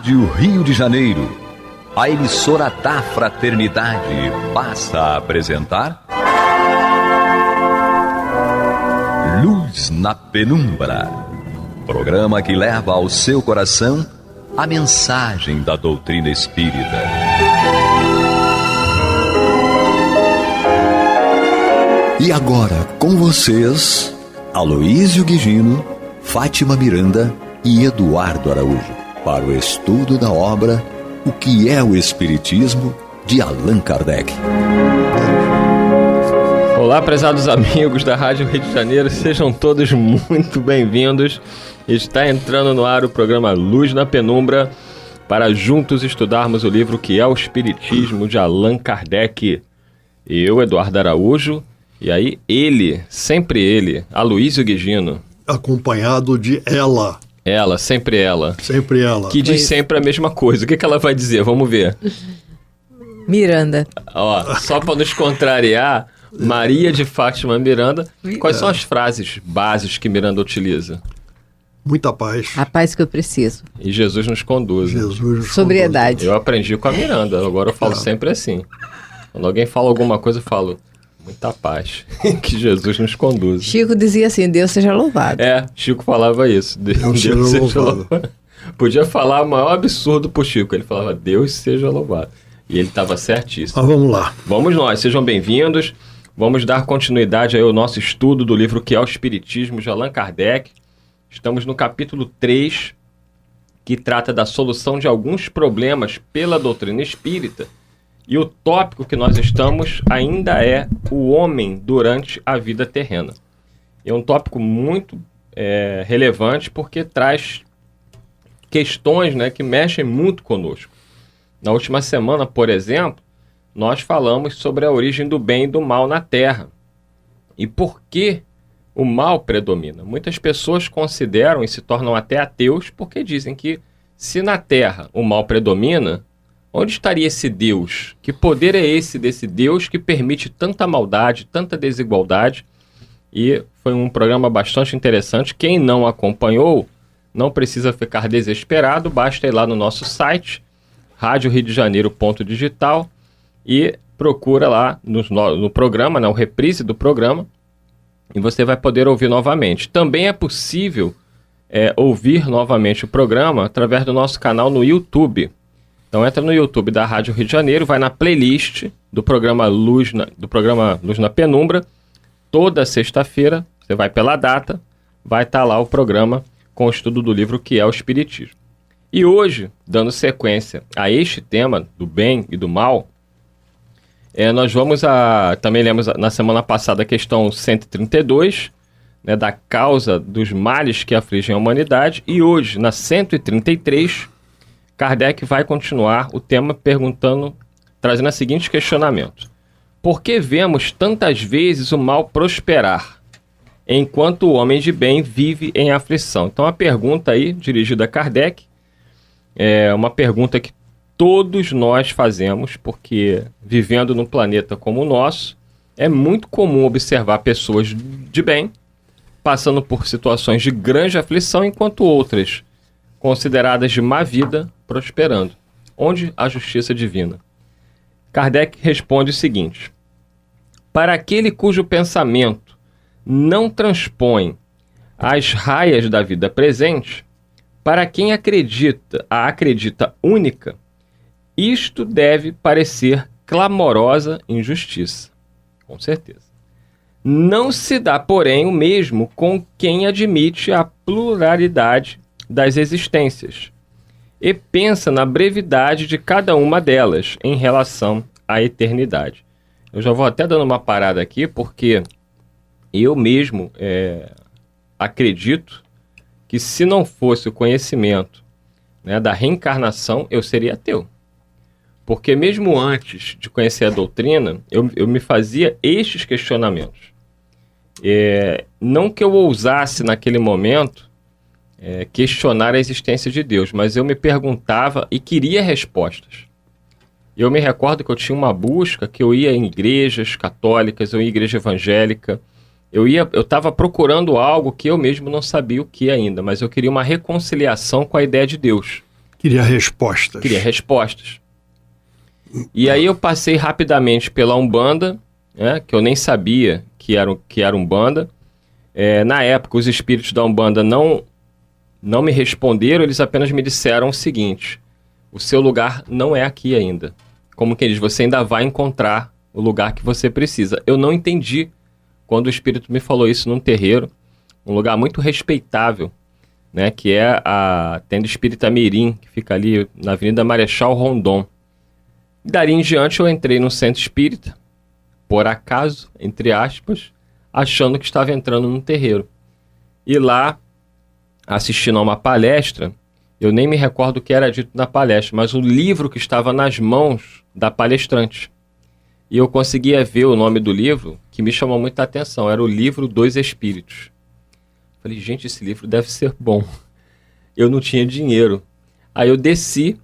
Rádio Rio de Janeiro, a emissora da Fraternidade, passa a apresentar Luz na Penumbra, programa que leva ao seu coração a mensagem da doutrina espírita. E agora com vocês, Aloísio Guigino, Fátima Miranda e Eduardo Araújo, para o estudo da obra O que é o Espiritismo, de Allan Kardec. Olá, prezados amigos da Rádio Rio de Janeiro, sejam todos muito bem-vindos. Está entrando no ar o programa Luz na Penumbra, para juntos estudarmos o livro Que é o Espiritismo, de Allan Kardec. Eu, Eduardo Araújo, e aí ele, sempre ele, Aloísio Guigino. Acompanhado de ela. Ela, sempre ela. Sempre ela. Que diz sempre a mesma coisa. O que ela vai dizer? Vamos ver. Miranda. Ó, só para nos contrariar, Maria de Fátima Miranda. Quais são as frases bases que Miranda utiliza? Muita paz. A paz que eu preciso. E Jesus nos conduz. Sobriedade. Eu aprendi com a Miranda, agora eu falo sempre assim. Quando alguém fala alguma coisa, eu falo... Muita paz, que Jesus nos conduz. Chico dizia assim, Deus seja louvado. É, Chico falava isso. Deus seja louvado. Podia falar o maior absurdo pro Chico. Ele falava, Deus seja louvado. E ele estava certíssimo. Mas vamos lá. Vamos nós, sejam bem-vindos. Vamos dar continuidade aí ao nosso estudo do livro Que é o Espiritismo, de Allan Kardec. Estamos no capítulo 3, que trata da solução de alguns problemas pela doutrina espírita. E o tópico que nós estamos ainda é o homem durante a vida terrena. É um tópico muito relevante porque traz questões, né, que mexem muito conosco. Na última semana, por exemplo, nós falamos sobre a origem do bem e do mal na Terra. E por que o mal predomina? Muitas pessoas consideram e se tornam até ateus porque dizem que se na Terra o mal predomina... Onde estaria esse Deus? Que poder é esse desse Deus que permite tanta maldade, tanta desigualdade? E foi um programa bastante interessante. Quem não acompanhou, não precisa ficar desesperado. Basta ir lá no nosso site, radioriodejaneiro.digital, e procura lá no programa, o reprise do programa, e você vai poder ouvir novamente. Também é possível ouvir novamente o programa através do nosso canal no YouTube. Então entra no YouTube da Rádio Rio de Janeiro, vai na playlist do programa Luz na Penumbra. Toda sexta-feira, você vai pela data, vai estar lá o programa com o estudo do livro Que é o Espiritismo. E hoje, dando sequência a este tema do bem e do mal, nós vamos também lemos na semana passada a questão 132, né, da causa dos males que afligem a humanidade, e hoje, na 133, Kardec vai continuar o tema trazendo o seguinte questionamento. Por que vemos tantas vezes o mal prosperar, enquanto o homem de bem vive em aflição? Então a pergunta aí, dirigida a Kardec, é uma pergunta que todos nós fazemos, porque vivendo num planeta como o nosso, é muito comum observar pessoas de bem passando por situações de grande aflição, enquanto outras, consideradas de má vida, prosperando. Onde a justiça divina? Kardec responde o seguinte: para aquele cujo pensamento não transpõe as raias da vida presente, para quem acredita única, isto deve parecer clamorosa injustiça. Com certeza. Não se dá, porém, o mesmo com quem admite a pluralidade das existências e pensa na brevidade de cada uma delas em relação à eternidade. Eu já vou até dando uma parada aqui, porque eu mesmo acredito que se não fosse o conhecimento, né, da reencarnação, eu seria ateu. Porque mesmo antes de conhecer a doutrina, eu me fazia estes questionamentos. Não que eu ousasse naquele momento questionar a existência de Deus, mas eu me perguntava e queria respostas. Eu me recordo que eu tinha uma busca, que eu ia em igrejas católicas, eu ia em igreja evangélica, eu estava procurando algo que eu mesmo não sabia o que ainda, mas eu queria uma reconciliação com a ideia de Deus. Queria respostas. Queria respostas. E aí eu passei rapidamente pela Umbanda, né, que eu nem sabia que era Umbanda. Na época, os espíritos da Umbanda não me responderam, eles apenas me disseram o seguinte: o seu lugar não é aqui ainda. Como que eles, você ainda vai encontrar o lugar que você precisa. Eu não entendi quando o espírito me falou isso num terreiro, um lugar muito respeitável, né, que é a Tenda Espírita Mirim, que fica ali na Avenida Marechal Rondon. Dali em diante eu entrei no centro espírita, por acaso, entre aspas, achando que estava entrando num terreiro. E lá, assistindo a uma palestra, eu nem me recordo o que era dito na palestra, mas o livro que estava nas mãos da palestrante. E eu conseguia ver o nome do livro, que me chamou muita atenção, era o livro dos Espíritos. Falei, gente, esse livro deve ser bom. Eu não tinha dinheiro. Aí eu desci,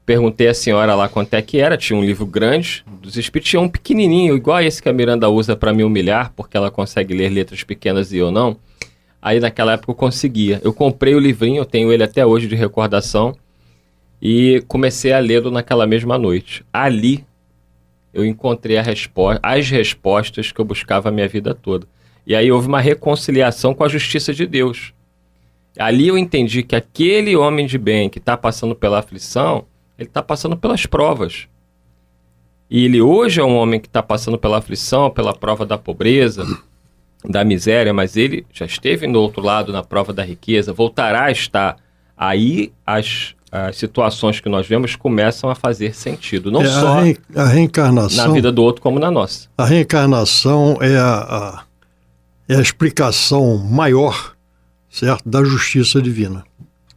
perguntei à senhora lá quanto é que era, tinha um livro grande dos Espíritos, tinha um pequenininho, igual esse que a Miranda usa para me humilhar, porque ela consegue ler letras pequenas e eu não. Aí naquela época eu conseguia. Eu comprei o livrinho, eu tenho ele até hoje de recordação, e comecei a lê-lo naquela mesma noite. Ali eu encontrei as respostas que eu buscava a minha vida toda. E aí houve uma reconciliação com a justiça de Deus. Ali eu entendi que aquele homem de bem que está passando pela aflição, ele está passando pelas provas. E ele hoje é um homem que está passando pela aflição, pela prova da pobreza, da miséria, mas ele já esteve no outro lado, na prova da riqueza, voltará a estar. Aí as situações que nós vemos começam a fazer sentido. Não só a reencarnação, na vida do outro, como na nossa. A reencarnação é a explicação maior, certo, da justiça divina.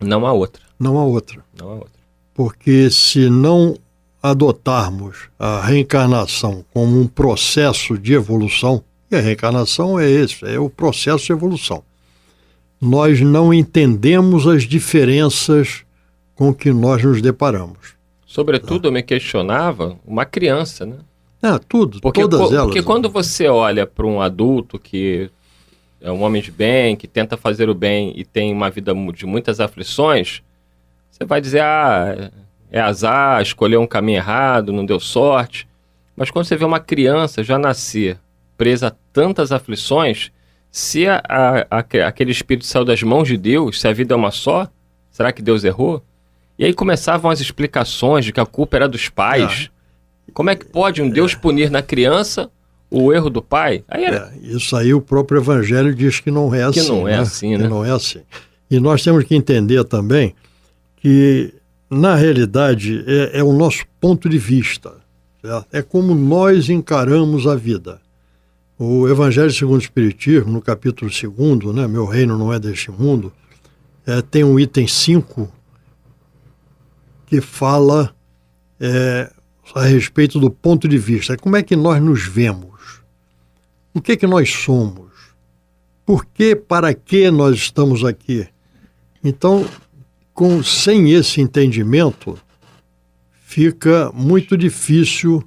Não há outra. Não há outra. Não há outra. Porque se não adotarmos a reencarnação como um processo de evolução, e a reencarnação é o processo de evolução, nós não entendemos as diferenças com que nós nos deparamos. Sobretudo, eu me questionava uma criança, né? Todas elas. Porque quando você olha para um adulto que é um homem de bem, que tenta fazer o bem e tem uma vida de muitas aflições, você vai dizer, é azar, escolheu um caminho errado, não deu sorte. Mas quando você vê uma criança já nascer presa a tantas aflições, se aquele espírito saiu das mãos de Deus, se a vida é uma só, será que Deus errou? E aí começavam as explicações de que a culpa era dos pais. Como é que pode um Deus punir na criança o erro do pai? Isso aí o próprio Evangelho diz que não é assim. Que não é assim, né? Que não é assim. E nós temos que entender também que, na realidade, é o nosso ponto de vista. Certo? É como nós encaramos a vida. O Evangelho segundo o Espiritismo, no capítulo 2, né, Meu Reino Não É Deste Mundo, tem um item 5 que fala a respeito do ponto de vista. Como é que nós nos vemos? O que nós somos? Por que, para que nós estamos aqui? Então, sem esse entendimento, fica muito difícil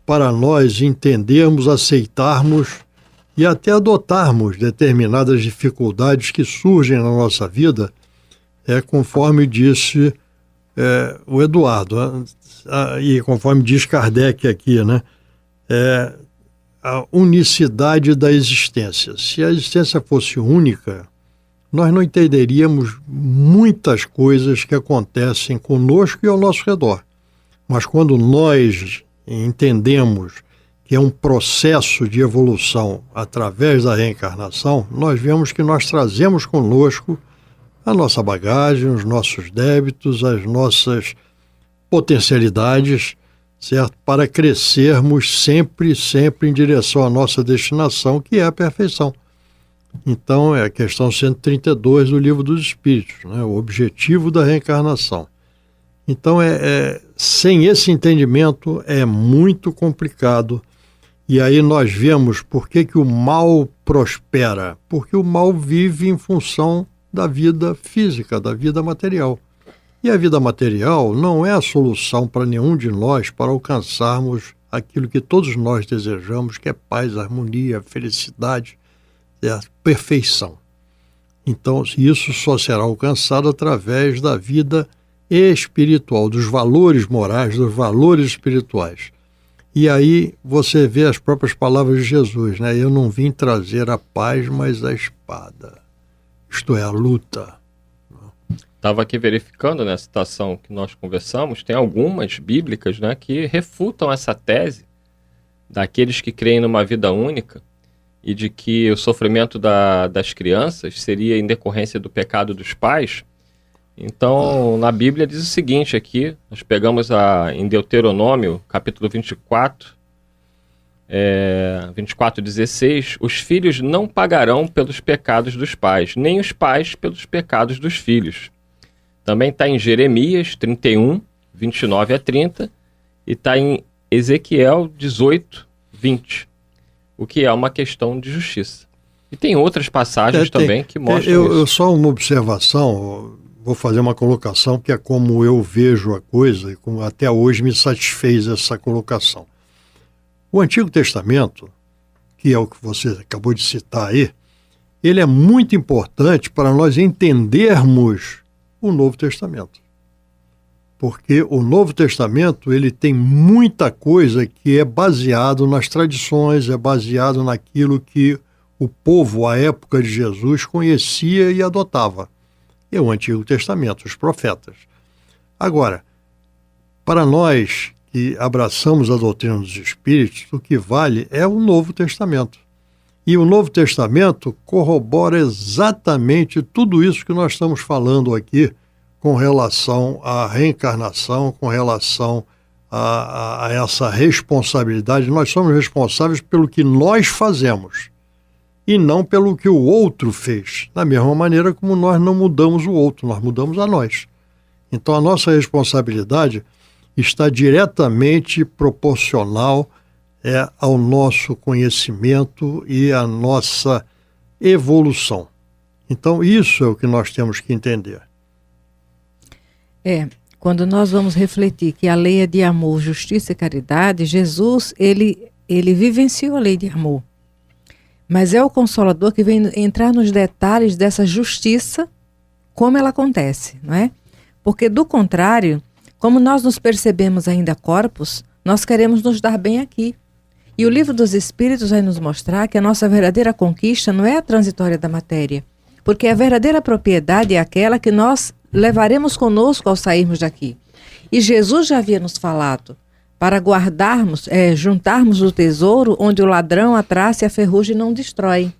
para nós entendermos, aceitarmos e até adotarmos determinadas dificuldades que surgem na nossa vida, conforme disse o Eduardo, e conforme diz Kardec aqui, né? A unicidade da existência. Se a existência fosse única, nós não entenderíamos muitas coisas que acontecem conosco e ao nosso redor. Mas quando nós entendemos que é um processo de evolução através da reencarnação, nós vemos que nós trazemos conosco a nossa bagagem, os nossos débitos, as nossas potencialidades, certo? Para crescermos sempre em direção à nossa destinação, que é a perfeição. Então, é a questão 132 do Livro dos Espíritos, né? O objetivo da reencarnação. Então, sem esse entendimento é muito complicado. E aí nós vemos por que o mal prospera. Porque o mal vive em função da vida física, da vida material. E a vida material não é a solução para nenhum de nós para alcançarmos aquilo que todos nós desejamos, que é paz, harmonia, felicidade, perfeição. Então, isso só será alcançado através da vida espiritual, dos valores morais, dos valores espirituais. E aí você vê as próprias palavras de Jesus, né? Eu não vim trazer a paz, mas a espada. Isto é, a luta. Estava aqui verificando, né, a citação que nós conversamos, tem algumas bíblicas, né, que refutam essa tese daqueles que creem numa vida única e de que o sofrimento das crianças seria em decorrência do pecado dos pais. Então, na Bíblia diz o seguinte aqui, nós pegamos em Deuteronômio, capítulo 24, 24:16, os filhos não pagarão pelos pecados dos pais, nem os pais pelos pecados dos filhos. Também está em Jeremias 31, 29-30, e está em Ezequiel 18, 20, o que é uma questão de justiça. E tem outras passagens também que mostram isso. Só uma observação, vou fazer uma colocação que é como eu vejo a coisa, e como até hoje me satisfez essa colocação. O Antigo Testamento, que é o que você acabou de citar aí, ele é muito importante para nós entendermos o Novo Testamento. Porque o Novo Testamento ele tem muita coisa que é baseado nas tradições, é baseado naquilo que o povo, à época de Jesus, conhecia e adotava. É o Antigo Testamento, os profetas. Agora, para nós que abraçamos a doutrina dos Espíritos, o que vale é o Novo Testamento. E o Novo Testamento corrobora exatamente tudo isso que nós estamos falando aqui com relação à reencarnação, com relação a essa responsabilidade. Nós somos responsáveis pelo que nós fazemos e não pelo que o outro fez. Da mesma maneira como nós não mudamos o outro, nós mudamos a nós. Então a nossa responsabilidade está diretamente proporcional ao nosso conhecimento e à nossa evolução. Então isso é o que nós temos que entender. Quando nós vamos refletir que a lei é de amor, justiça e caridade, Jesus, ele vivenciou a lei de amor. Mas é o Consolador que vem entrar nos detalhes dessa justiça, como ela acontece, não é? Porque, do contrário, como nós nos percebemos ainda corpos, nós queremos nos dar bem aqui. E o Livro dos Espíritos vai nos mostrar que a nossa verdadeira conquista não é a transitória da matéria, porque a verdadeira propriedade é aquela que nós levaremos conosco ao sairmos daqui. E Jesus já havia nos falado para guardarmos, juntarmos o tesouro onde o ladrão, a traça e a ferrugem não destrói.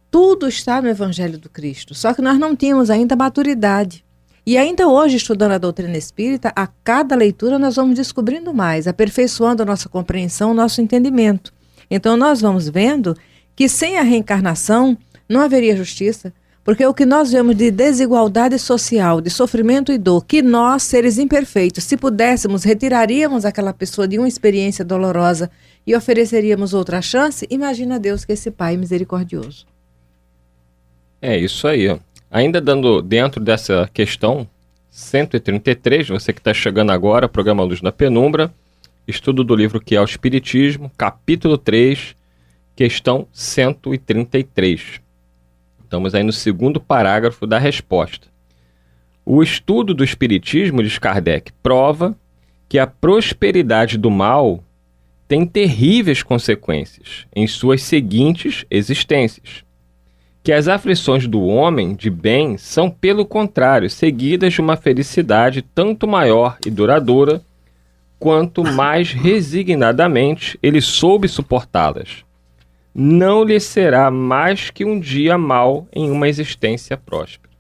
Tudo está no Evangelho do Cristo, só que nós não tínhamos ainda maturidade. E ainda hoje, estudando a doutrina espírita, a cada leitura nós vamos descobrindo mais, aperfeiçoando a nossa compreensão, o nosso entendimento. Então nós vamos vendo que sem a reencarnação não haveria justiça, porque o que nós vemos de desigualdade social, de sofrimento e dor, que nós, seres imperfeitos, se pudéssemos, retiraríamos aquela pessoa de uma experiência dolorosa e ofereceríamos outra chance, imagina Deus que esse Pai misericordioso. É isso aí, ó. Ainda dando dentro dessa questão 133, você que está chegando agora, programa Luz na Penumbra, estudo do livro que é o Espiritismo, capítulo 3, questão 133. Estamos aí no segundo parágrafo da resposta. O estudo do Espiritismo, diz Kardec, prova que a prosperidade do mal tem terríveis consequências em suas seguintes existências. Que as aflições do homem de bem são, pelo contrário, seguidas de uma felicidade tanto maior e duradoura, quanto mais resignadamente ele soube suportá-las. Não lhe será mais que um dia mau em uma existência próspera.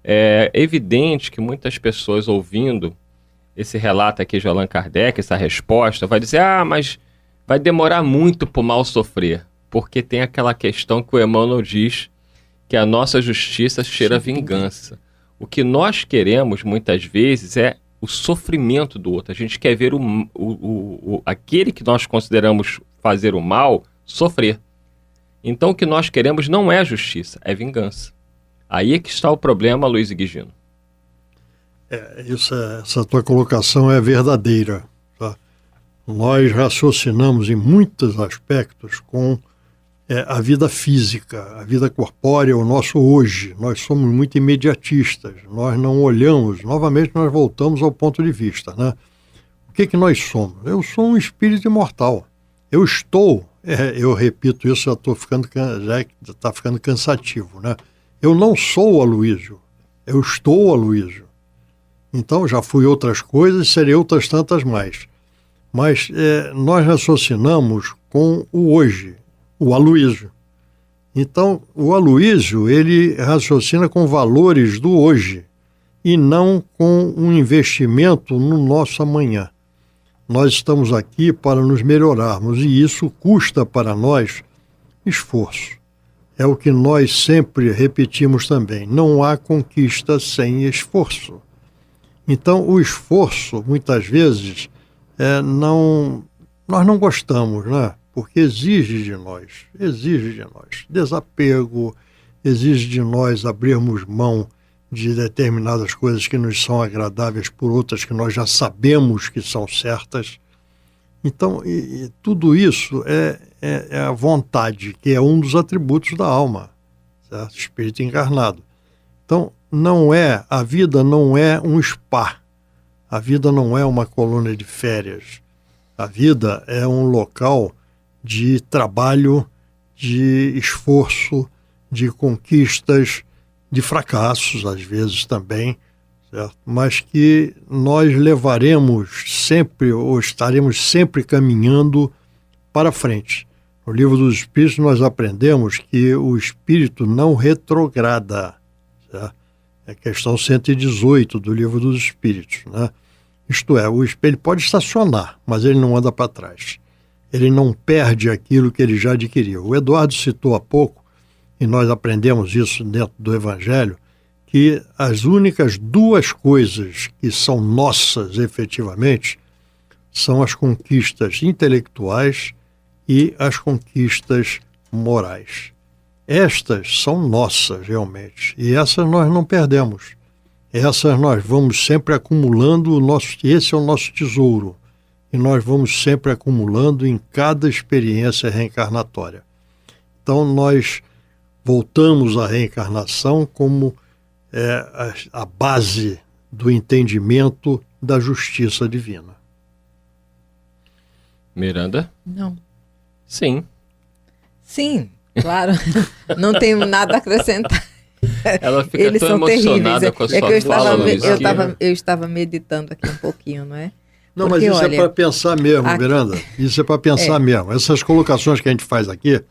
É evidente que muitas pessoas ouvindo esse relato aqui de Allan Kardec, essa resposta, vai dizer, mas vai demorar muito para o mal sofrer, porque tem aquela questão que o Emmanuel diz que a nossa justiça cheira vingança. O que nós queremos muitas vezes é o sofrimento do outro. A gente quer ver aquele que nós consideramos fazer o mal sofrer. Então o que nós queremos não é justiça, é vingança. Aí é que está o problema, Luiz Guigino. Essa tua colocação é verdadeira. Tá? Nós raciocinamos em muitos aspectos com a vida física, a vida corpórea, o nosso hoje. Nós somos muito imediatistas, nós não olhamos, novamente nós voltamos ao ponto de vista, né? O que nós somos? Eu sou um espírito imortal. Eu estou, eu repito isso, já está ficando cansativo, né? Eu não sou o Aloísio, eu estou o Aloísio. Então já fui outras coisas, serei outras tantas mais. Mas nós raciocinamos com o hoje, o Aloísio. Então, o Aloísio, ele raciocina com valores do hoje e não com um investimento no nosso amanhã. Nós estamos aqui para nos melhorarmos e isso custa para nós esforço. É o que nós sempre repetimos também. Não há conquista sem esforço. Então, o esforço, muitas vezes, nós não gostamos, né? Porque exige de nós desapego, exige de nós abrirmos mão de determinadas coisas que nos são agradáveis por outras que nós já sabemos que são certas. Então, tudo isso é a vontade, que é um dos atributos da alma, certo? Espírito encarnado. Então, a vida não é um spa, a vida não é uma colônia de férias, a vida é um local de trabalho, de esforço, de conquistas, de fracassos, às vezes também, certo? Mas que nós levaremos sempre, ou estaremos sempre caminhando para frente. No Livro dos Espíritos nós aprendemos que o espírito não retrograda, certo? É a questão 118 do Livro dos Espíritos, né? Isto é, o espírito pode estacionar, mas ele não anda para trás. Ele não perde aquilo que ele já adquiriu. O Eduardo citou há pouco, e nós aprendemos isso dentro do Evangelho, que as únicas duas coisas que são nossas efetivamente são as conquistas intelectuais e as conquistas morais. Estas são nossas realmente, e essas nós não perdemos. Essas nós vamos sempre acumulando, esse é o nosso tesouro, e nós vamos sempre acumulando em cada experiência reencarnatória. Então nós voltamos à reencarnação como a base do entendimento da justiça divina. Miranda? Não. Sim. Sim, claro. Não tenho nada a acrescentar. Ela fica Eles tão são emocionada terríveis. com a sua fala, Luiz. Eu estava meditando aqui um pouquinho, não é? Não, porque, mas isso olha, é para pensar mesmo, aqui, Miranda. Isso é para pensar mesmo. Essas colocações que a gente faz aqui,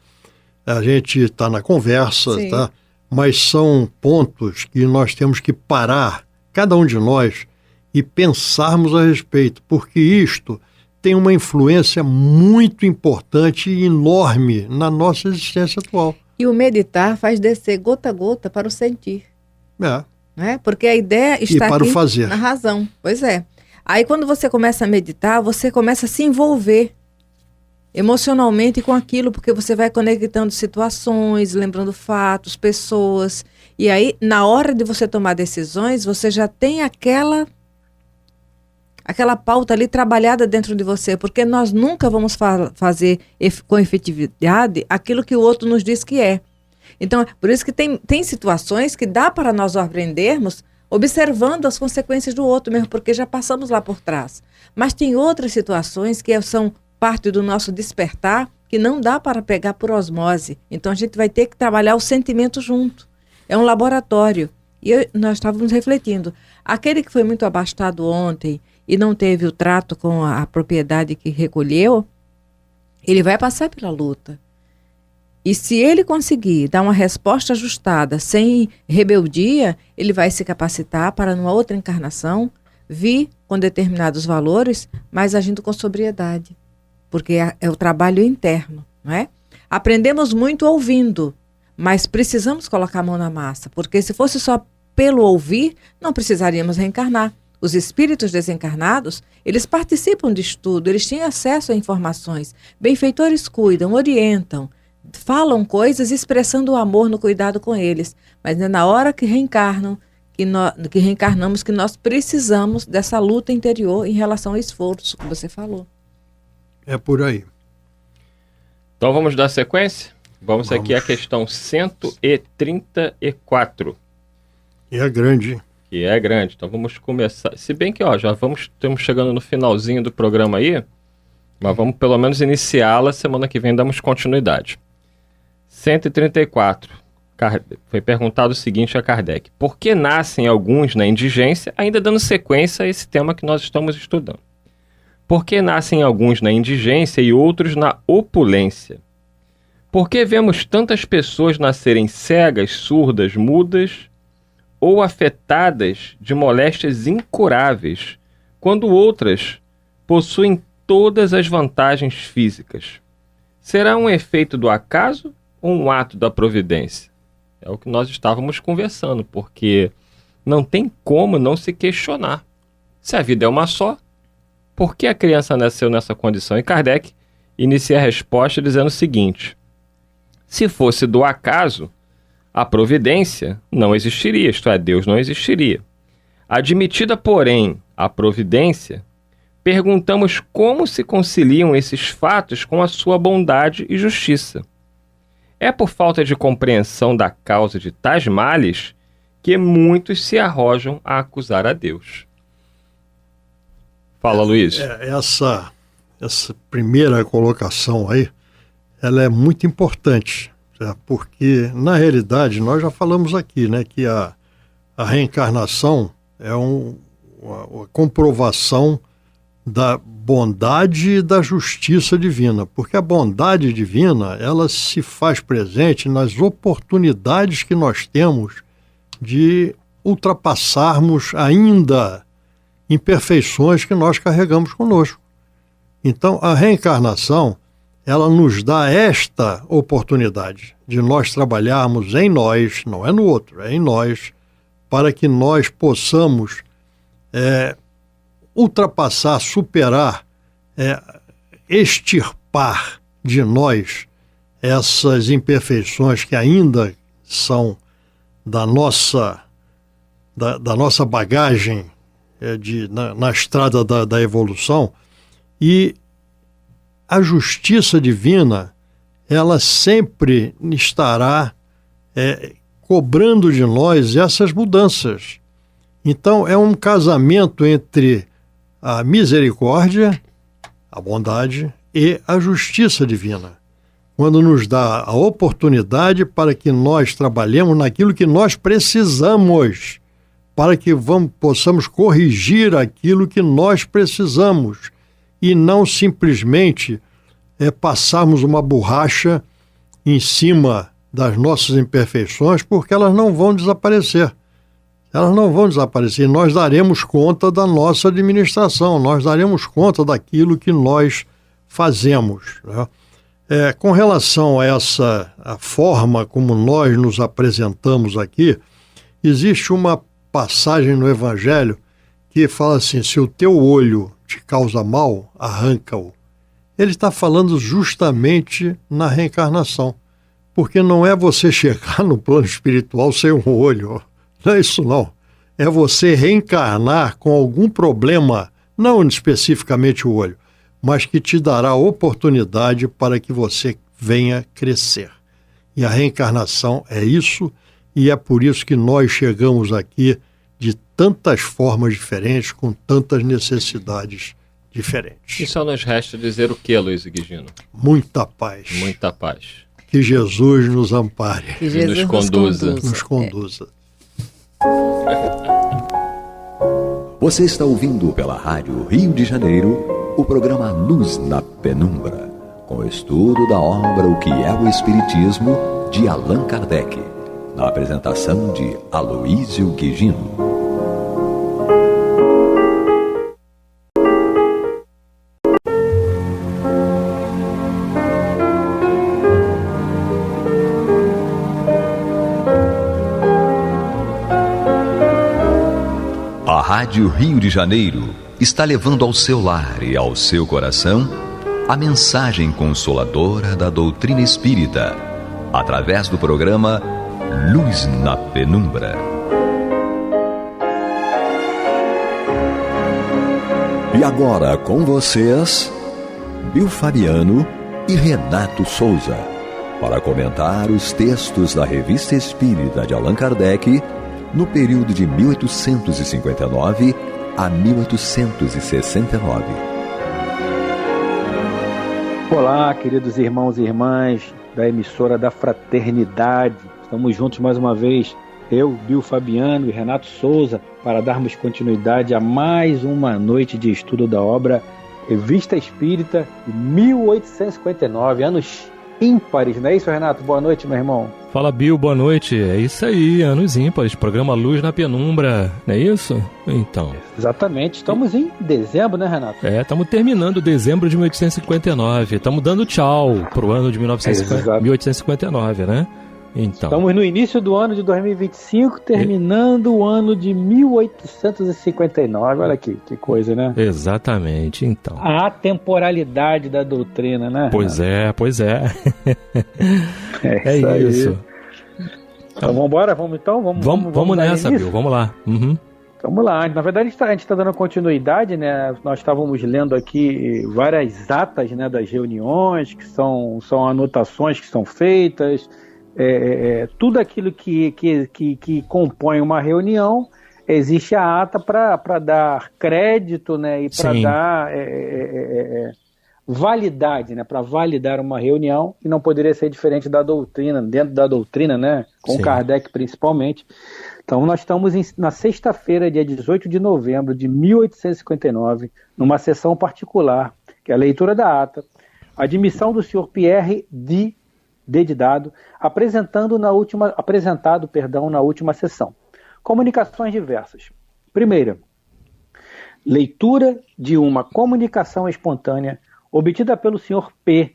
a gente está na conversa, sim, tá? Mas são pontos que nós temos que parar, cada um de nós, e pensarmos a respeito, porque isto tem uma influência muito importante e enorme na nossa existência atual. E o meditar faz descer gota a gota para o sentir. É. Né? Porque a ideia está para aqui o fazer. Na razão. Pois é. Aí quando você começa a meditar, você começa a se envolver emocionalmente com aquilo, porque você vai conectando situações, lembrando fatos, pessoas. E aí, na hora de você tomar decisões, você já tem aquela pauta ali trabalhada dentro de você, porque nós nunca vamos fazer com efetividade aquilo que o outro nos diz que é. Então, por isso que tem situações que dá para nós aprendermos observando as consequências do outro mesmo, porque já passamos lá por trás. Mas tem outras situações que são parte do nosso despertar, que não dá para pegar por osmose. Então, a gente vai ter que trabalhar o sentimento junto. É um laboratório. E nós estávamos refletindo. Aquele que foi muito abastado ontem e não teve o trato com a propriedade que recolheu, ele vai passar pela luta. E se ele conseguir dar uma resposta ajustada, sem rebeldia, ele vai se capacitar para, numa outra encarnação, vir com determinados valores, mas agindo com sobriedade. Porque é o trabalho interno, não é? Aprendemos muito ouvindo, mas precisamos colocar a mão na massa, porque se fosse só pelo ouvir, não precisaríamos reencarnar. Os espíritos desencarnados, eles participam de estudo, eles têm acesso a informações. Benfeitores cuidam, orientam, falam coisas expressando o amor no cuidado com eles. Mas é na hora que reencarnam, que reencarnamos, que nós precisamos dessa luta interior em relação ao esforço, que você falou. É por aí. Então vamos dar sequência? Vamos aqui à questão 134. E é grande, hein? Que é grande. Então vamos começar. Se bem que estamos chegando no finalzinho do programa aí, mas vamos pelo menos iniciá-la. Semana que vem damos continuidade. 134. Foi perguntado o seguinte a Kardec: por que nascem alguns na indigência, ainda dando sequência a esse tema que nós estamos estudando? Por que nascem alguns na indigência e outros na opulência? Por que vemos tantas pessoas nascerem cegas, surdas, mudas ou afetadas de moléstias incuráveis, quando outras possuem todas as vantagens físicas? Será um efeito do acaso ou um ato da providência? É o que nós estávamos conversando, porque não tem como não se questionar. Se a vida é uma só, por que a criança nasceu nessa condição? E Kardec inicia a resposta dizendo o seguinte: se fosse do acaso, a providência não existiria, isto é, Deus não existiria. Admitida, porém, a providência, perguntamos como se conciliam esses fatos com a sua bondade e justiça. É por falta de compreensão da causa de tais males que muitos se arrojam a acusar a Deus. Fala, Luiz. Essa primeira colocação aí, ela é muito importante, porque, na realidade, nós já falamos aqui, né, que a reencarnação é uma comprovação da bondade e da justiça divina, porque a bondade divina, ela se faz presente nas oportunidades que nós temos de ultrapassarmos ainda imperfeições que nós carregamos conosco. Então, a reencarnação, ela nos dá esta oportunidade de nós trabalharmos em nós, não é no outro, é em nós, para que nós possamos ultrapassar, superar, extirpar de nós essas imperfeições que ainda são da nossa bagagem na estrada da evolução. E a justiça divina, ela sempre estará cobrando de nós essas mudanças. Então, é um casamento entre a misericórdia, a bondade e a justiça divina, quando nos dá a oportunidade para que nós trabalhemos naquilo que nós precisamos, para que possamos corrigir aquilo que nós precisamos e não simplesmente passarmos uma borracha em cima das nossas imperfeições, porque elas não vão desaparecer. Elas não vão desaparecer. Nós daremos conta da nossa administração, nós daremos conta daquilo que nós fazemos, né? Com relação a a forma como nós nos apresentamos aqui, existe uma passagem no Evangelho que fala assim: se o teu olho te causa mal, arranca-o. Ele está falando justamente na reencarnação, porque não é você chegar no plano espiritual sem um olho. Não é isso, não. É você reencarnar com algum problema, não especificamente o olho, mas que te dará oportunidade para que você venha crescer. E a reencarnação é isso, e é por isso que nós chegamos aqui de tantas formas diferentes, com tantas necessidades diferentes. E só nos resta dizer o que, Luiz Guigino? Muita paz. Muita paz. Que Jesus nos ampare. Que Jesus nos conduza. Nos conduza. Você está ouvindo pela Rádio Rio de Janeiro o programa Luz na Penumbra, com o estudo da obra O que é o Espiritismo, de Allan Kardec, na apresentação de Aloísio Guigino. A Rádio Rio de Janeiro está levando ao seu lar e ao seu coração a mensagem consoladora da doutrina espírita, através do programa Luz na Penumbra. E agora com vocês, Bill Fabiano e Renato Souza. para comentar os textos da Revista Espírita de Allan Kardec no período de 1859 a 1869. Olá, queridos irmãos e irmãs da emissora da Fraternidade. Estamos juntos mais uma vez, eu, Bio Fabiano e Renato Souza, para darmos continuidade a mais uma noite de estudo da obra Revista Espírita de 1859, anos ímpares, não é isso, Renato? Boa noite, meu irmão. Fala, Bio, boa noite. É isso aí, anos ímpares, programa Luz na Penumbra, não é isso? Então. Exatamente, estamos em dezembro, né, Renato? Estamos terminando dezembro de 1859, estamos dando tchau pro ano de 1859, né? Então. Estamos no início do ano de 2025, terminando o ano de 1859. Olha aqui, que coisa, né? Exatamente, então. A atemporalidade da doutrina, né? Pois é. É isso. Então vamos embora? Vamos nessa, Bill, vamos lá. Uhum. Vamos lá. Na verdade, a gente está dando continuidade, né? Nós estávamos lendo aqui várias atas, né, das reuniões, que são anotações que são feitas. Tudo aquilo que compõe uma reunião, existe a ata para dar crédito, né, e para dar validade, né, para validar uma reunião, e não poderia ser diferente da doutrina, dentro da doutrina, né, com Kardec principalmente. Então nós estamos na sexta-feira, dia 18 de novembro de 1859, numa sessão particular, que é a leitura da ata, admissão do senhor Pierre Dedidado, apresentado na última sessão. Comunicações diversas. Primeira, leitura de uma comunicação espontânea obtida pelo Sr. P.,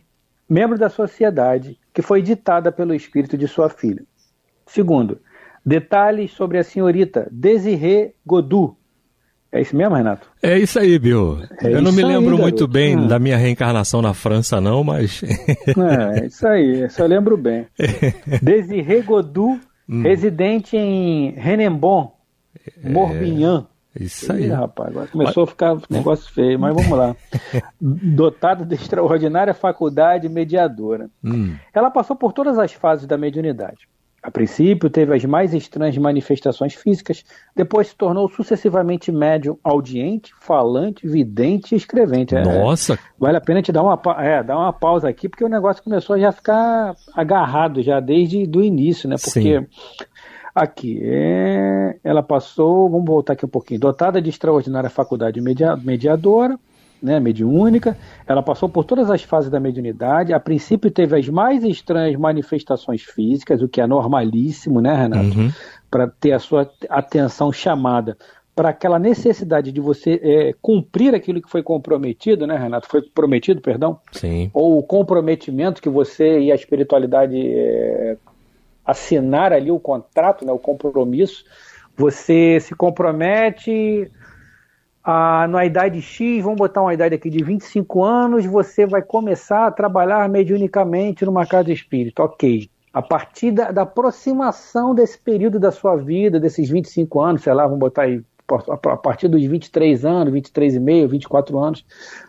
membro da sociedade, que foi ditada pelo espírito de sua filha. Segundo, detalhes sobre a senhorita Désirée Godu. É isso mesmo, Renato? É isso aí, Bill. Eu não me lembro muito bem da minha reencarnação na França, não, mas... É isso aí, eu só lembro bem. Désirée Godu, residente em Renembon, Morbihan. Isso aí. Rapaz, agora começou a ficar um negócio feio, mas vamos lá. Dotado de extraordinária faculdade mediadora. Ela passou por todas as fases da mediunidade. A princípio, teve as mais estranhas manifestações físicas, depois se tornou sucessivamente médium, audiente, falante, vidente e escrevente. Nossa! Vale a pena te dar uma pausa aqui, porque o negócio começou a já ficar agarrado já desde o início, né? Porque aqui, ela passou, vamos voltar aqui um pouquinho, dotada de extraordinária faculdade mediadora, né, mediúnica, ela passou por todas as fases da mediunidade. A princípio teve as mais estranhas manifestações físicas, o que é normalíssimo, né, Renato? Para ter a sua atenção chamada para aquela necessidade de você cumprir aquilo que foi comprometido, né, Renato? Foi prometido, perdão? Sim. Ou o comprometimento que você e a espiritualidade assinar ali o contrato, né, o compromisso. Você se compromete... na idade X, vamos botar uma idade aqui de 25 anos, você vai começar a trabalhar mediunicamente numa casa espírita. Ok. A partir da aproximação desse período da sua vida, desses 25 anos, sei lá, vamos botar aí, a partir dos 23 anos, 23 e meio, 24 anos,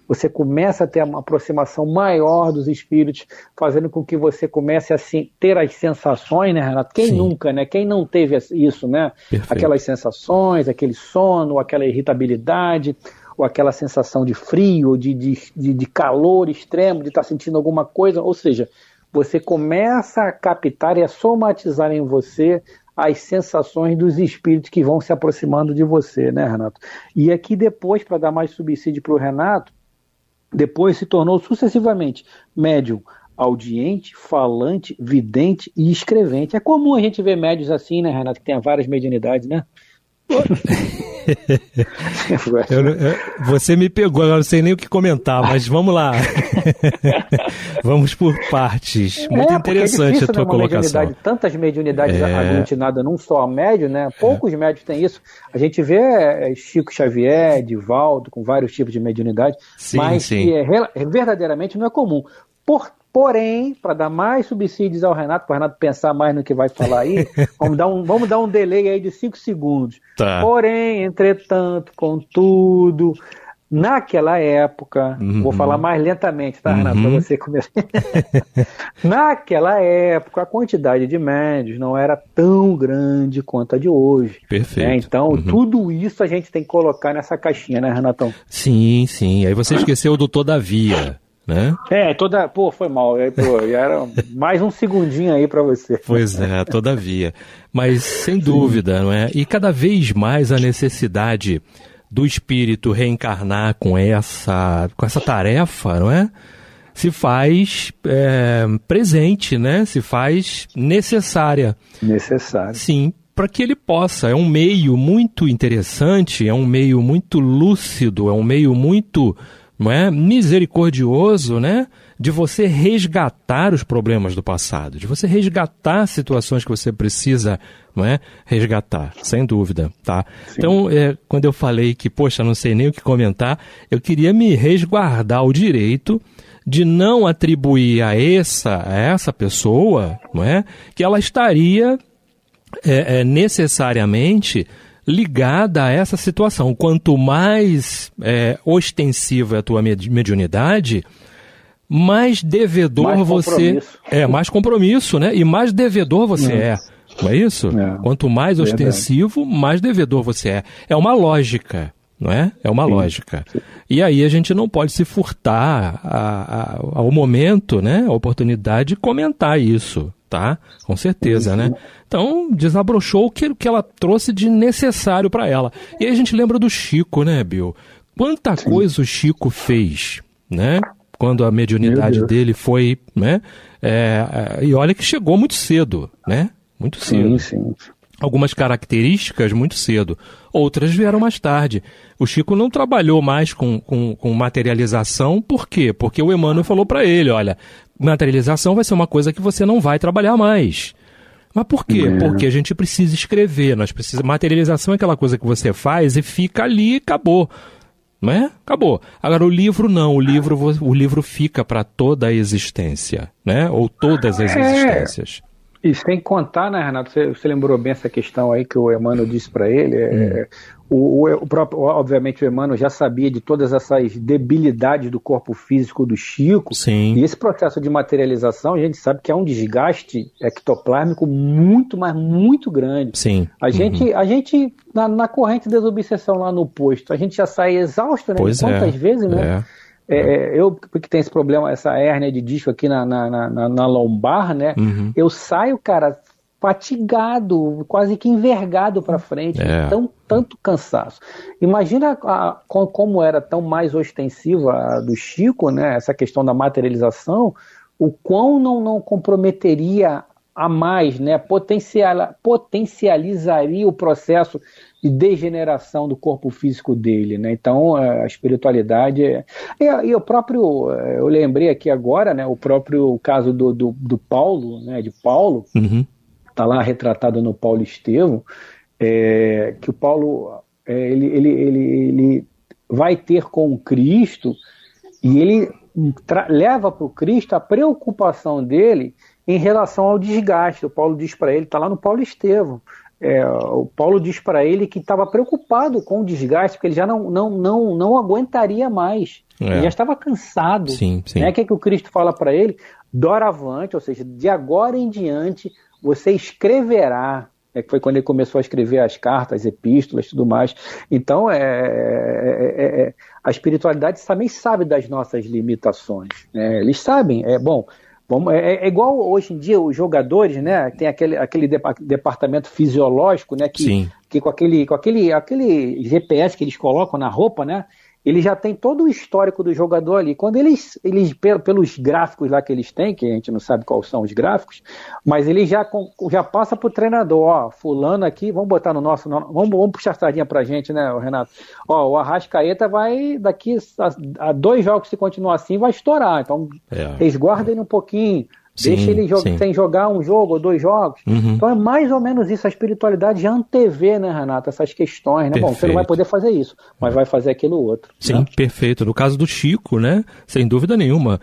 você começa a ter uma aproximação maior dos espíritos, fazendo com que você comece a ter as sensações, né, Renato? Quem nunca, né? Quem não teve isso, né? Perfeito. Aquelas sensações, aquele sono, aquela irritabilidade, ou aquela sensação de frio, de calor extremo, de estar sentindo alguma coisa, ou seja, você começa a captar e a somatizar em você as sensações dos espíritos que vão se aproximando de você, né, Renato? E aqui depois, para dar mais subsídio para o Renato, depois se tornou sucessivamente médium, audiente, falante, vidente e escrevente. É comum a gente ver médios assim, né, Renato, que tem várias mediunidades, né? Você me pegou, eu não sei nem o que comentar, mas vamos lá. Vamos por partes. Muito interessante, difícil, a tua colocação. Tantas mediunidades aglutinadas num só médium, né? Poucos médios têm isso. A gente vê Chico Xavier, Divaldo, com vários tipos de mediunidade, mas que verdadeiramente não é comum. Porém, para dar mais subsídios ao Renato, para o Renato pensar mais no que vai falar aí, vamos dar um delay aí de 5 segundos. Tá. Porém, entretanto, contudo, naquela época, vou falar mais lentamente, tá, Renato, para você começar. Naquela época, a quantidade de médios não era tão grande quanto a de hoje. Perfeito. Né? Então, tudo isso a gente tem que colocar nessa caixinha, né, Renatão? Sim, sim. Aí você esqueceu do todavia, né? Pô, foi mal. Era mais um segundinho aí para você. Pois é, todavia. Mas, sem dúvida, não é? E cada vez mais a necessidade do espírito reencarnar com essa tarefa, não é? Se faz presente, né? Se faz necessária. Necessária. Sim, para que ele possa. É um meio muito interessante, é um meio muito lúcido, é um meio muito, não é, misericordioso, né? De você resgatar os problemas do passado, de você resgatar situações que você precisa, não é, resgatar, sem dúvida, tá? Sim. Então, quando eu falei que, poxa, não sei nem o que comentar, eu queria me resguardar o direito de não atribuir a essa pessoa, não é, que ela estaria necessariamente ligada a essa situação. Quanto mais ostensiva é a tua mediunidade, mais devedor você é, mais compromisso, né? E mais devedor você é. Não é isso? Quanto mais ostensivo, mais devedor você é. É uma lógica, não é? É uma lógica. E aí a gente não pode se furtar ao momento, né? A oportunidade de comentar isso, tá? Com certeza, né? Então, desabrochou o que ela trouxe de necessário para ela. E aí a gente lembra do Chico, né, Bill? Quanta coisa o Chico fez, né? Quando a mediunidade dele foi, né? E olha que chegou muito cedo, né? Muito cedo. Sim. Algumas características muito cedo, outras vieram mais tarde. O Chico não trabalhou mais com materialização, por quê? Porque o Emmanuel falou para ele, olha, materialização vai ser uma coisa que você não vai trabalhar mais. Mas por quê? Porque a gente precisa escrever, materialização é aquela coisa que você faz e fica ali e acabou. Não é? Acabou. Agora o livro não, o livro fica para toda a existência, né? Ou todas as existências. E sem contar, né, Renato, você lembrou bem essa questão aí que o Emmanuel disse para ele, o próprio, obviamente o Emmanuel já sabia de todas essas debilidades do corpo físico do Chico. Sim. E esse processo de materialização, a gente sabe que é um desgaste ectoplásmico muito, mas muito grande. Sim. A gente na corrente da desobsessão lá no posto, a gente já sai exausto, né? Pois quantas vezes, né? Porque tem esse problema, essa hérnia de disco aqui na lombar, né? Eu saio, cara, fatigado, quase que envergado para frente, tanto cansaço. Imagina como era tão mais ostensiva a do Chico, né? Essa questão da materialização, o quão não comprometeria a mais, né? Potencializaria o processo de degeneração do corpo físico dele, né? Então a espiritualidade e o próprio, eu lembrei aqui agora, né? O próprio caso do Paulo, né? De Paulo, tá lá retratado no Paulo Estevão, que o Paulo ele vai ter com o Cristo e ele leva para o Cristo a preocupação dele em relação ao desgaste. O Paulo diz para ele, está lá no Paulo Estevão, o Paulo diz para ele que estava preocupado com o desgaste, porque ele já não aguentaria mais, ele já estava cansado. Sim. Né? O que o Cristo fala para ele? Doravante, ou seja, de agora em diante, você escreverá. Que foi quando ele começou a escrever as cartas, epístolas e tudo mais. Então, a espiritualidade também sabe das nossas limitações. Eles sabem. É igual hoje em dia os jogadores, né? Tem aquele departamento fisiológico, né? Que com aquele GPS que eles colocam na roupa, né? Ele já tem todo o histórico do jogador ali. Quando eles pelos gráficos lá que eles têm, que a gente não sabe quais são os gráficos, mas ele já passa para o treinador, fulano aqui, vamos botar no nosso, vamos puxar a sardinha pra gente, né, Renato? O Arrascaeta vai, daqui a 2 jogos, se continuar assim, vai estourar. Então, resguarda ele um pouquinho. Deixa ele sem jogar um jogo ou 2 jogos. Então é mais ou menos isso. A espiritualidade já antevê, né, Renato, essas questões, né? Perfeito. Bom, você não vai poder fazer isso, mas vai fazer aquilo outro. Sim, né? Perfeito. No caso do Chico, né, sem dúvida nenhuma,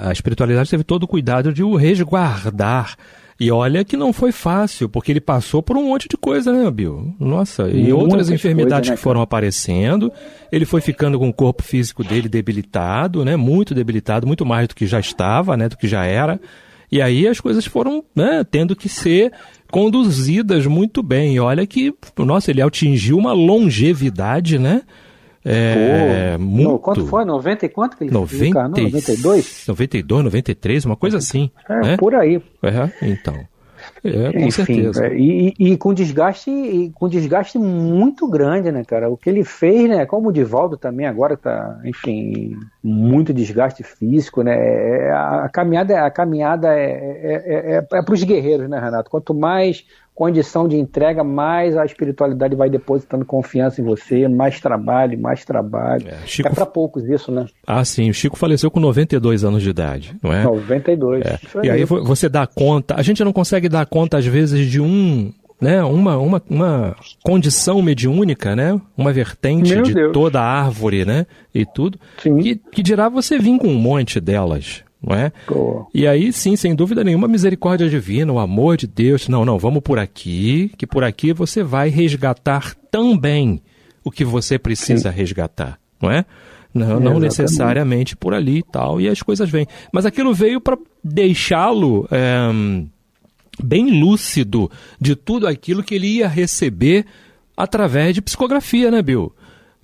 a espiritualidade teve todo o cuidado de o resguardar E olha que não foi fácil, porque ele passou por um monte de coisa, né, Bill? Nossa, e outras enfermidades que foram aparecendo. Ele foi ficando com o corpo físico dele debilitado, né? Muito debilitado, muito mais do que já estava, né? Do que já era. E aí as coisas foram, né, tendo que ser conduzidas muito bem. E olha que, nossa, ele atingiu uma longevidade, né? Muito. Quanto foi? 90 e quanto que ele 92? 92, 93, uma coisa assim. Né? Por aí. Então. Com certeza. E com desgaste muito grande, né, cara? O que ele fez, né? Como o Divaldo também agora tá, enfim, muito desgaste físico, né? A caminhada é para os guerreiros, né, Renato? Quanto mais condição de entrega, mais a espiritualidade vai depositando confiança em você, mais trabalho. Chico... É para poucos isso, né? Ah, sim. O Chico faleceu com 92 anos de idade, não é? 92. E aí você dá conta... A gente não consegue dar conta, às vezes, de uma condição mediúnica, né? Uma vertente toda a árvore, né? E tudo. Que dirá você vir com um monte delas, não é? E aí, sim, sem dúvida nenhuma, a misericórdia divina, o amor de Deus. Não, vamos por aqui, que por aqui você vai resgatar também o que você precisa resgatar, não é? Não necessariamente por ali e tal, e as coisas vêm. Mas aquilo veio para deixá-lo bem lúcido de tudo aquilo que ele ia receber através de psicografia, né, Bill?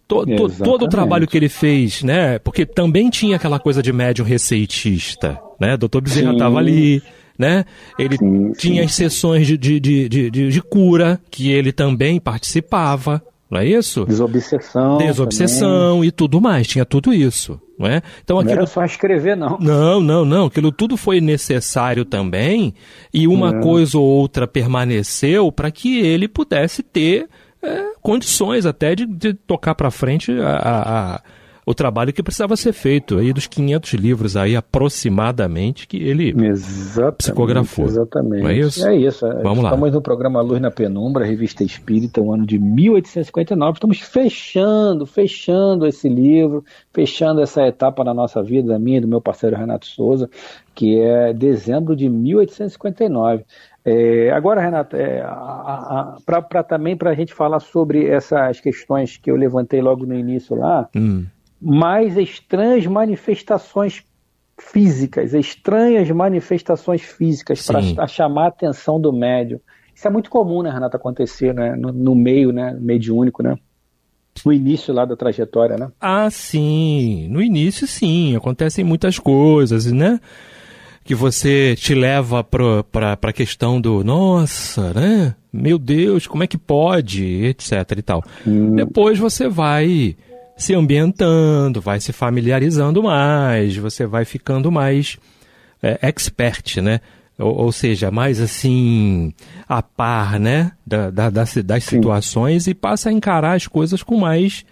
Todo o trabalho que ele fez, né? Porque também tinha aquela coisa de médium receitista, né? Dr. Bezerra estava ali, né? Ele tinha as sessões de cura, que ele também participava, não é isso? Desobsessão e tudo mais, tinha tudo isso, não é? Então, não era só escrever, não. Não, aquilo tudo foi necessário também, e uma coisa ou outra permaneceu para que ele pudesse ter condições até de tocar para frente o trabalho que precisava ser feito, aí dos 500 livros aí aproximadamente que ele psicografou. Exatamente. Não é isso? É isso. Vamos lá. Estamos no programa Luz na Penumbra, Revista Espírita, o ano de 1859. Estamos fechando esse livro, fechando essa etapa na nossa vida, da minha e do meu parceiro Renato Souza, que é dezembro de 1859. Agora, Renato, também para a gente falar sobre essas questões que eu levantei logo no início lá, mais estranhas manifestações físicas para chamar a atenção do médium. Isso é muito comum, né, Renato, acontecer, né, no meio, né, mediúnico, né? No início lá da trajetória, né? Ah, sim. No início, sim. Acontecem muitas coisas, né? Que você te leva para a questão do nossa, né? Meu Deus, como é que pode? Etc e tal. Depois você vai se ambientando, vai se familiarizando mais, você vai ficando mais expert, né? Ou seja, mais assim, a par, né? Das situações e passa a encarar as coisas com mais...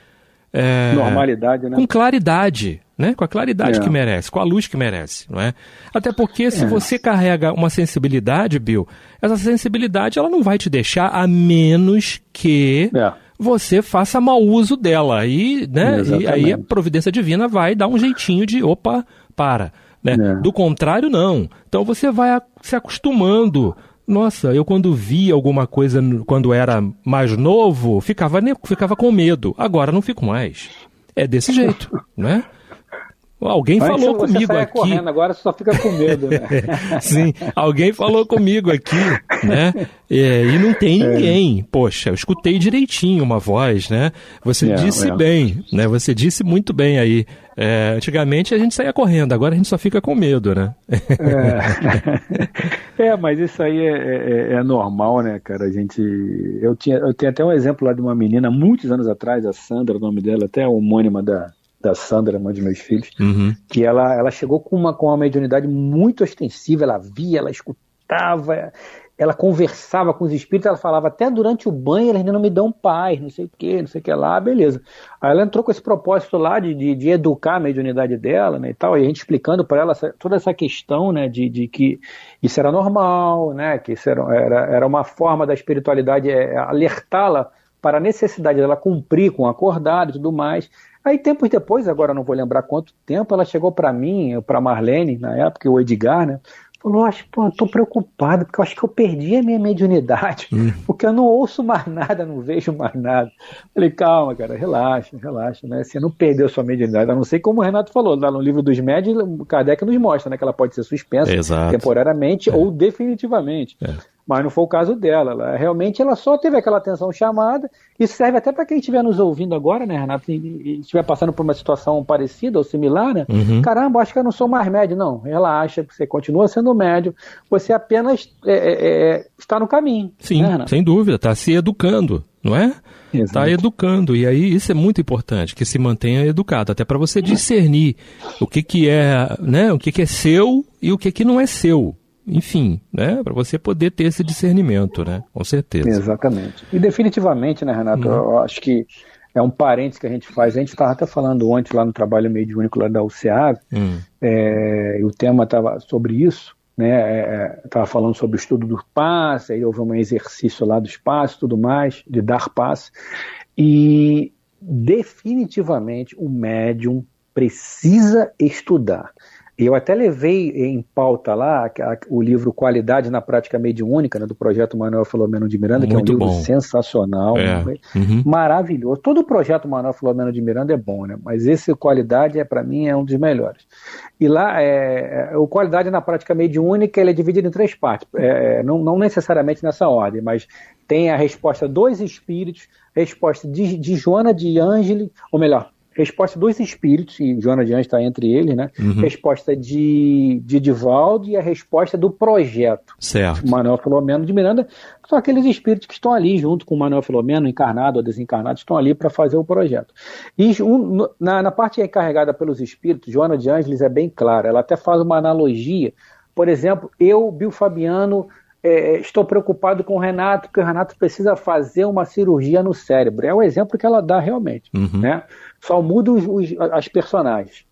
normalidade, né? Com claridade, né? Com a claridade que merece, com a luz que merece, não é? Até porque se você carrega uma sensibilidade, Bill, essa sensibilidade ela não vai te deixar a menos que você faça mau uso dela. E, né? E aí a providência divina vai dar um jeitinho de, né? Do contrário, não. Então você vai se acostumando. Nossa, eu quando via alguma coisa quando era mais novo, ficava com medo. Agora não fico mais. É desse jeito, né? Alguém falou comigo aqui. Correndo, agora você só fica com medo, né? Sim, alguém falou comigo aqui, né? E não tem ninguém. Poxa, eu escutei direitinho uma voz, né? Você disse bem, né? Você disse muito bem aí. Antigamente a gente saía correndo, agora a gente só fica com medo, né? Mas isso aí é normal, né, cara? Eu tenho até um exemplo lá de uma menina, muitos anos atrás, a Sandra, o nome dela, até homônima da Sandra, mãe dos meus filhos, que ela chegou com uma mediunidade muito ostensiva, ela via, ela escutava, ela conversava com os espíritos, ela falava até durante o banho, eles ainda não me dão paz, não sei o que lá, beleza. Aí ela entrou com esse propósito lá de educar a mediunidade dela, né, e tal, e a gente explicando para ela toda essa questão, né, de que isso era normal, né, que isso era uma forma da espiritualidade alertá-la para a necessidade dela cumprir com o acordado e tudo mais. Aí, tempos depois, agora não vou lembrar quanto tempo, ela chegou para mim, para Marlene, na época, e o Edgar, né? Falou, eu tô preocupado, porque eu acho que eu perdi a minha mediunidade, porque eu não ouço mais nada, não vejo mais nada. Falei, calma, cara, relaxa, né? Você não perdeu sua mediunidade, a não ser como o Renato falou, lá no livro dos médios, o Kardec nos mostra, né, que ela pode ser suspensa temporariamente ou definitivamente. Mas não foi o caso dela. Ela só teve aquela atenção chamada. Isso serve até para quem estiver nos ouvindo agora, né, Renato? E estiver passando por uma situação parecida ou similar, né? Caramba, acho que eu não sou mais médio. Não, relaxa, você continua sendo médio. Você apenas está no caminho. Sim, né, sem dúvida. Está se educando, não é? Está educando. E aí isso é muito importante, que se mantenha educado. Até para você discernir o que é, né? O que é seu e o que não é seu. Enfim, né, para você poder ter esse discernimento, né, com certeza. Exatamente. E definitivamente, né, Renato, eu acho que é um parênteses que a gente faz. A gente estava até falando ontem lá no trabalho mediúnico lá da UCEAV, e o tema estava sobre isso, né, estava falando sobre o estudo do passe, aí houve um exercício lá dos passes, tudo mais, de dar passe, e definitivamente o médium precisa estudar. Eu até levei em pauta lá o livro Qualidade na Prática Mediúnica, né, do projeto Manuel Filomeno de Miranda, que é um livro sensacional, maravilhoso. Todo o projeto Manuel Filomeno de Miranda é bom, né? Mas esse Qualidade, para mim, é um dos melhores. E lá, o Qualidade na Prática Mediúnica, ele é dividido em 3 partes, não necessariamente nessa ordem, mas tem a resposta dos espíritos, resposta de Joana de Ângeli, ou melhor, resposta dos espíritos, e Joana de Anjos está entre eles, né? Resposta de Divaldo e a resposta do projeto. Certo. Manuel Filomeno de Miranda, são aqueles espíritos que estão ali, junto com o Manuel Filomeno, encarnado ou desencarnado, estão ali para fazer o projeto. E na parte encarregada pelos espíritos, Joana de Ângeles é bem clara, ela até faz uma analogia. Por exemplo, eu, Bill Fabiano, estou preocupado com o Renato, porque o Renato precisa fazer uma cirurgia no cérebro. É o exemplo que ela dá realmente, né? Só muda as personagens.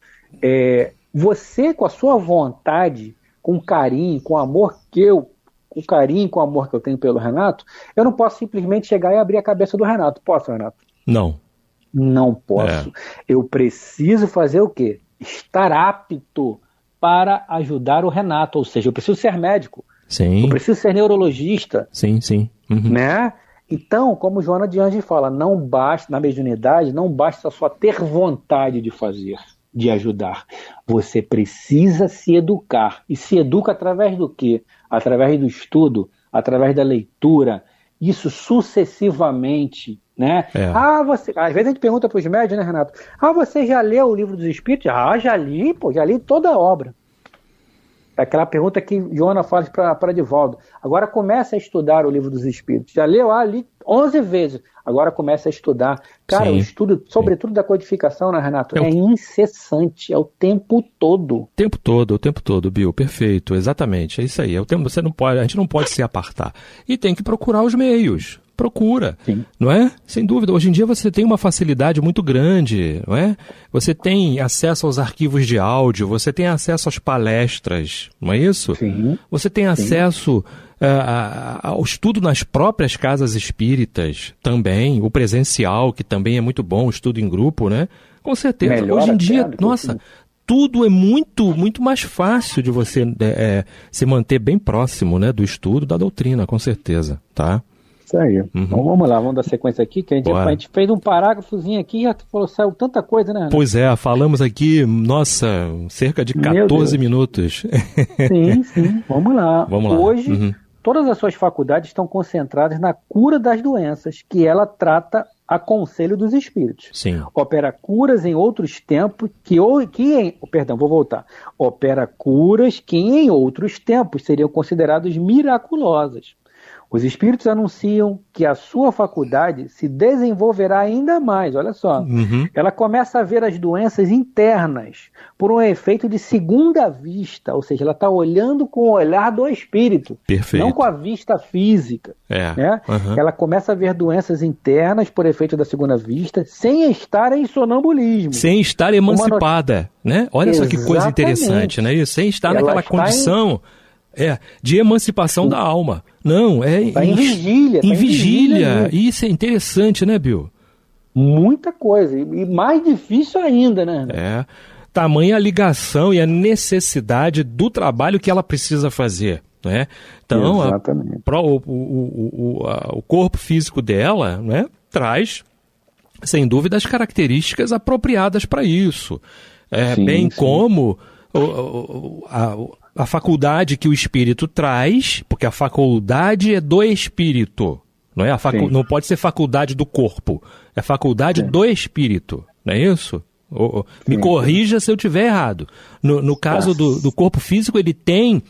Você, com a sua vontade, com carinho, com amor que eu tenho pelo Renato, eu não posso simplesmente chegar e abrir a cabeça do Renato. Posso, Renato? Não. Não posso. Eu preciso fazer o quê? Estar apto para ajudar o Renato. Ou seja, eu preciso ser médico. Sim. Eu preciso ser neurologista. Sim. Né? Então, como Joana de Ângeles fala, não basta, na mediunidade, não basta só ter vontade de fazer, de ajudar. Você precisa se educar. E se educa através do quê? Através do estudo, através da leitura, isso sucessivamente, né? Às vezes a gente pergunta para os médios, né, Renato? Você já leu o Livro dos Espíritos? Já li toda a obra. É aquela pergunta que Joana faz para Divaldo. Agora começa a estudar o Livro dos Espíritos. Já leu? Li 11 vezes. Agora começa a estudar. Cara, o estudo, sobretudo da codificação, né, Renato? É incessante, é o tempo todo. O tempo todo, Bill. Perfeito, exatamente. É isso aí. A gente não pode se apartar. E tem que procurar os meios. Procura, não é? Sem dúvida. Hoje em dia você tem uma facilidade muito grande, não é? Você tem acesso aos arquivos de áudio, você tem acesso às palestras, não é isso? Sim. Você tem acesso ao estudo nas próprias casas espíritas também, o presencial, que também é muito bom, o estudo em grupo, né? Com certeza. Melhor hoje em dia, nossa, tudo é muito, muito mais fácil de você se manter bem próximo, né, do estudo, da doutrina, com certeza, tá? Isso aí. Então vamos lá, vamos dar sequência aqui, que a gente fez um parágrafozinho aqui e já saiu tanta coisa, né, Renato? Pois falamos aqui, cerca de 14 minutos. Sim, vamos lá. Hoje, todas as suas faculdades estão concentradas na cura das doenças que ela trata a conselho dos espíritos. Sim. Opera curas em outros tempos Opera curas que em outros tempos seriam consideradas miraculosas. Os espíritos anunciam que a sua faculdade se desenvolverá ainda mais, olha só. Ela começa a ver as doenças internas por um efeito de segunda vista, ou seja, ela está olhando com o olhar do espírito, não com a vista física. Né? Ela começa a ver doenças internas por efeito da segunda vista, sem estar em sonambulismo. Sem estar emancipada, né? Olha só que coisa interessante, né? Isso, sem estar naquela condição... de emancipação da alma. Não, Tá em vigília. Em vigília. Isso é interessante, né, Bill? Muita coisa. E mais difícil ainda, né? tamanha a ligação e a necessidade do trabalho que ela precisa fazer, né? Então, o corpo físico dela, né, traz, sem dúvida, as características apropriadas para isso. Como a faculdade que o espírito traz, porque a faculdade é do espírito, não é? Não pode ser faculdade do corpo, é faculdade do espírito, não é isso? Me corrija se eu estiver errado. No caso do corpo físico, ele tem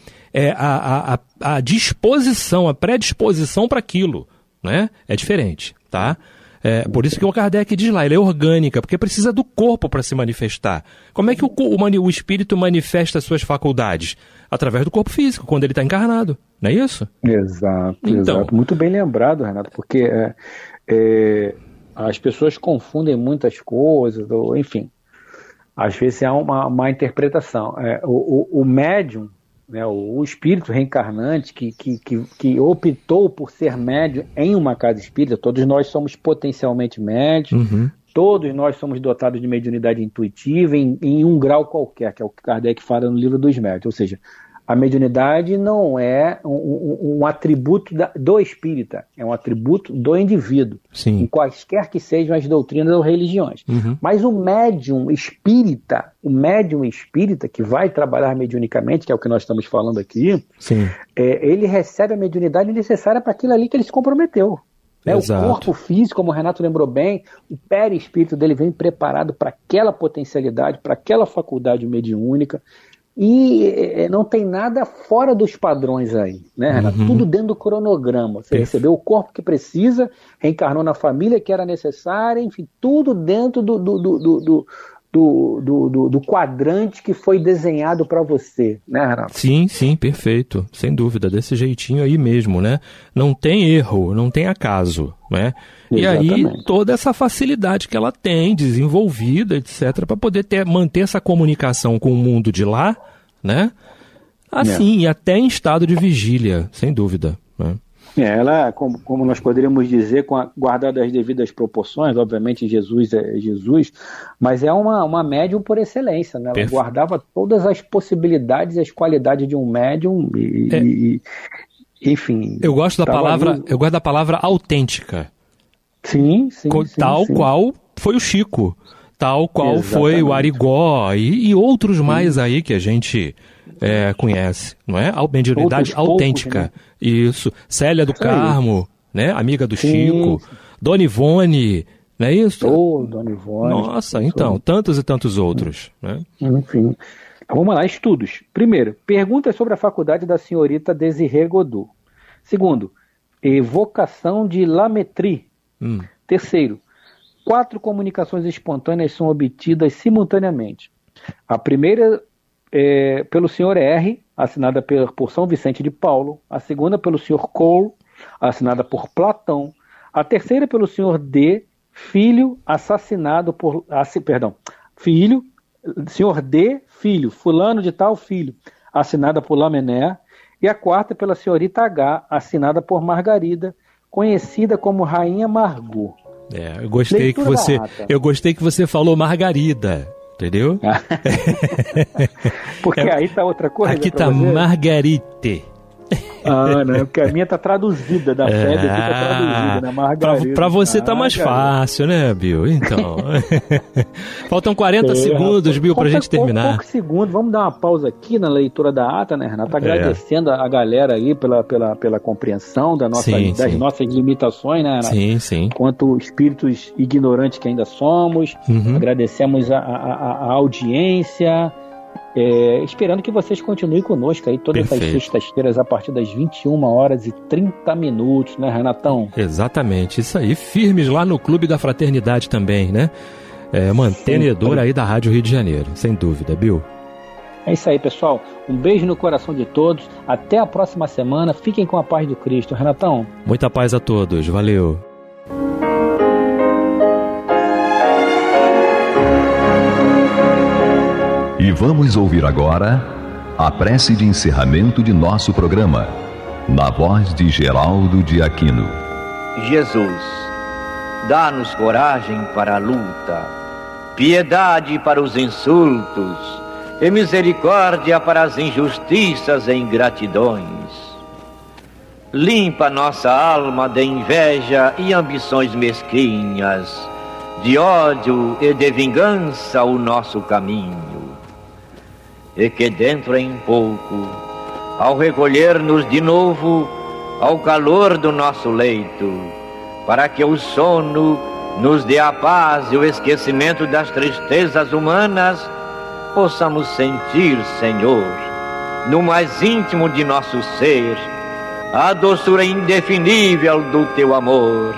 a disposição, a predisposição para aquilo, né? É diferente, tá? Por isso que o Kardec diz lá, ele é orgânica, porque precisa do corpo para se manifestar. Como é que o espírito manifesta as suas faculdades? Através do corpo físico, quando ele está encarnado, não é isso? Exato. Muito bem lembrado, Renato, porque as pessoas confundem muitas coisas, enfim, às vezes há uma má interpretação. O médium, né, o espírito reencarnante que optou por ser médium em uma casa espírita, todos nós somos potencialmente médios, todos nós somos dotados de mediunidade intuitiva em um grau qualquer, que é o que Kardec fala no Livro dos Médiuns, ou seja, a mediunidade não é um atributo do espírita, é um atributo do indivíduo, em quaisquer que sejam as doutrinas ou religiões. Mas o médium espírita, que vai trabalhar mediunicamente, que é o que nós estamos falando aqui, ele recebe a mediunidade necessária para aquilo ali que ele se comprometeu. Né? O corpo físico, como o Renato lembrou bem, o perispírito dele vem preparado para aquela potencialidade, para aquela faculdade mediúnica. E não tem nada fora dos padrões aí, né, Renato? Tudo dentro do cronograma. Você recebeu o corpo que precisa, reencarnou na família que era necessária, enfim, tudo dentro do quadrante que foi desenhado para você, né, Renato? Sim, perfeito, sem dúvida, desse jeitinho aí mesmo, né? Não tem erro, não tem acaso, né? Exatamente. E aí toda essa facilidade que ela tem, desenvolvida, etc., para poder manter essa comunicação com o mundo de lá, né? Assim, e até em estado de vigília, sem dúvida, né? Ela, como nós poderíamos dizer, guardada as devidas proporções, obviamente Jesus é Jesus, mas é uma médium por excelência, né? Ela guardava todas as possibilidades e as qualidades de um médium enfim. Eu gosto da palavra autêntica. Sim. Qual foi o Chico, tal qual foi o Arigó e outros mais aí que a gente conhece, não é? A mediunidade autêntica. Poucos, né? Isso. Célia do Carmo, né? Amiga do Chico. Dona Ivone, não é isso? Dona Ivone. Nossa, então, tantos e tantos outros, né? Enfim. Vamos lá, estudos. Primeiro, perguntas sobre a faculdade da senhorita Désirée Godot. Segundo, evocação de Lametrie. Terceiro, 4 comunicações espontâneas são obtidas simultaneamente. A primeira pelo senhor R, assinada por São Vicente de Paulo. A segunda pelo senhor Cole, assinada por Platão. A terceira pelo senhor D, filho, assassinado por... senhor D, filho, fulano de tal filho, assinada por Lamennais. E a quarta pela senhorita H, assinada por Margarida, conhecida como Rainha Margot. Eu gostei que você falou Margarida, entendeu? Porque aí tá outra coisa. Aqui tá Margarite. Não, porque a minha tá traduzida da FEB, aqui tá traduzida, né? Margarida. Pra você tá mais fácil, né, Bill? Então. Faltam 40 segundos, Bill, pra gente terminar. Poucos segundos, vamos dar uma pausa aqui na leitura da ata, né, Renato? Agradecendo a galera aí pela compreensão das nossas limitações, né, Renato? Sim. Quanto espíritos ignorantes que ainda somos. Agradecemos a audiência. Esperando que vocês continuem conosco aí todas as sextas-feiras a partir das 21h30, né, Renatão? Exatamente, isso aí, firmes lá no Clube da Fraternidade também, né? Mantenedor aí da Rádio Rio de Janeiro, sem dúvida, Bill. É isso aí, pessoal, um beijo no coração de todos, até a próxima semana, fiquem com a paz do Cristo, Renatão. Muita paz a todos, valeu. E vamos ouvir agora a prece de encerramento de nosso programa, na voz de Geraldo de Aquino. Jesus, dá-nos coragem para a luta, piedade para os insultos e misericórdia para as injustiças e ingratidões. Limpa nossa alma de inveja e ambições mesquinhas, de ódio e de vingança o nosso caminho. E que dentro em pouco, ao recolher-nos de novo ao calor do nosso leito, para que o sono nos dê a paz e o esquecimento das tristezas humanas, possamos sentir, Senhor, no mais íntimo de nosso ser, a doçura indefinível do Teu amor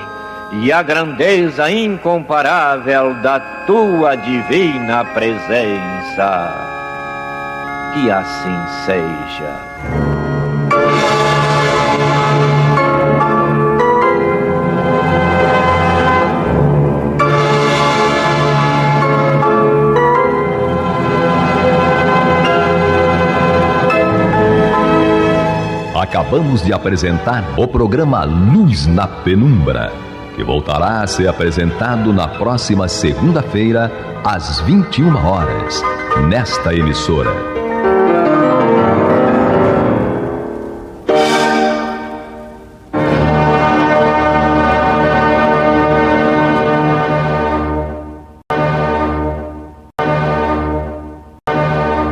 e a grandeza incomparável da Tua divina presença. Que assim seja. Acabamos de apresentar o programa Luz na Penumbra, que voltará a ser apresentado na próxima segunda-feira, às 21 horas, nesta emissora.